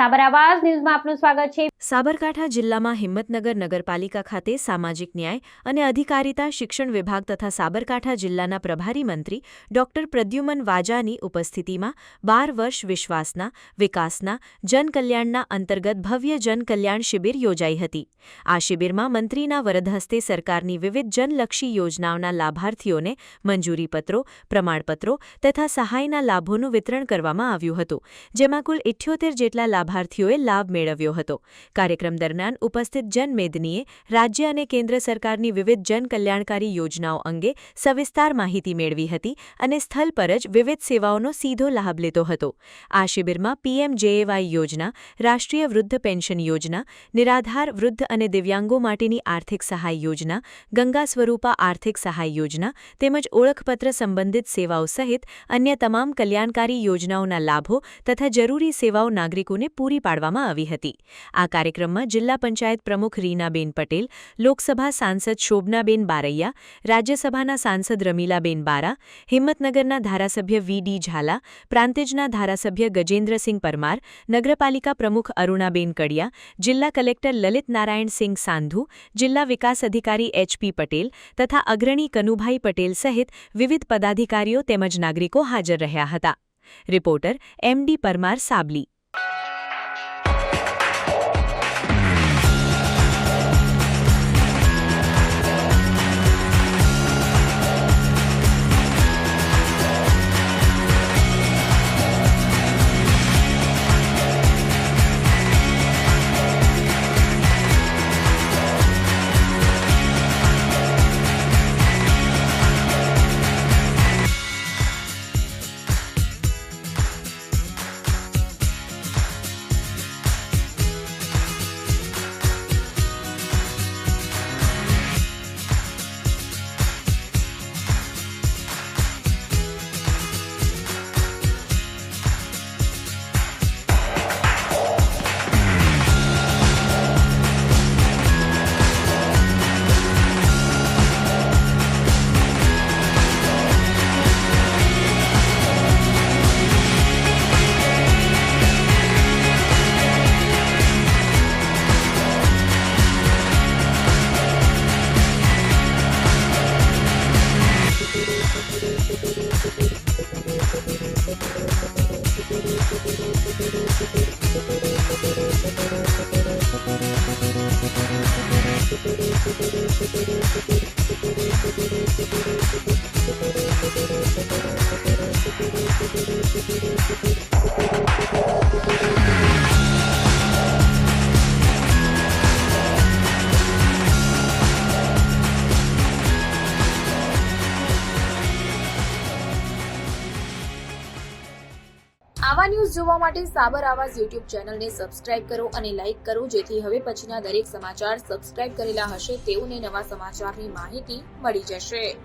સાબર આવાઝ ન્યૂઝમાં આપનું સ્વાગત છે। સાબરકાંઠા જિલ્લામાં હિંમતનગર નગરપાલિકા ખાતે સામાજિક ન્યાય અને અધિકારિતા શિક્ષણ વિભાગ તથા સાબરકાંઠા જિલ્લાના પ્રભારી મંત્રી ડોક્ટર પ્રદ્યુમન વાજાની ઉપસ્થિતિમાં 12 વર્ષ વિશ્વાસના વિકાસના જનકલ્યાણના અંતર્ગત ભવ્ય જનકલ્યાણ શિબિર યોજાઈ હતી। આ શિબિરમાં મંત્રીના વરદ હસ્તે સરકારની વિવિધ જનલક્ષી યોજનાઓના લાભાર્થીઓને મંજૂરીપત્રો પ્રમાણપત્રો તથા સહાયના લાભોનું વિતરણ કરવામાં આવ્યું હતું, જેમાં કુલ 78 જેટલા લાભાર્થીઓએ લાભ મેળવ્યો હતો। કાર્યક્રમ દરમિયાન ઉપસ્થિત જનમેદનીએ રાજ્ય અને કેન્દ્ર સરકારની વિવિધ જનકલ્યાણકારી યોજનાઓ અંગે સવિસ્તાર માહિતી મેળવી હતી અને સ્થળ પર જ વિવિધ સેવાઓનો સીધો લાભ લેતો હતો। આ શિબિરમાં PMJAY યોજના, રાષ્ટ્રીય વૃદ્ધ પેન્શન યોજના, નિરાધાર વૃદ્ધ અને દિવ્યાંગો માટેની આર્થિક સહાય યોજના, ગંગા સ્વરૂપા આર્થિક સહાય યોજના તેમજ ઓળખપત્ર સંબંધિત સેવાઓ સહિત અન્ય તમામ કલ્યાણકારી યોજનાઓના લાભો તથા જરૂરી સેવાઓ નાગરિકોને પૂરી પાડવામાં આવી હતી। આ કાર્યક્રમમાં જિલ્લા પંચાયત પ્રમુખ રીનાબેન પટેલ, લોકસભા સાંસદ શોભનાબેન બારૈયા, રાજ્યસભાના સાંસદ રમીલાબેન બારા, હિંમતનગરના ધારાસભ્ય VD ઝાલા, પ્રાંતિજના ધારાસભ્ય ગજેન્દ્રસિંહ પરમાર, નગરપાલિકા પ્રમુખ અરુણાબેન કડિયા, જિલ્લા કલેક્ટર લલિત નારાયણસિંહ સાંધુ, જિલ્લા વિકાસ અધિકારી HP પટેલ તથા અગ્રણી કનુભાઈ પટેલ સહિત વિવિધ પદાધિકારીઓ તેમજ નાગરિકો હાજર રહ્યા હતા। Reporter MD Parmar Sabli. આવા ન્યૂઝ જોવા માટે સાબર આવાઝ YouTube ચેનલને સબસ્ક્રાઇબ કરો અને લાઇક કરો, જેથી હવે પછીના દરેક સમાચાર સબસ્ક્રાઇબ કરેલા હશે તેઓને નવા સમાચારની માહિતી મળી જશે।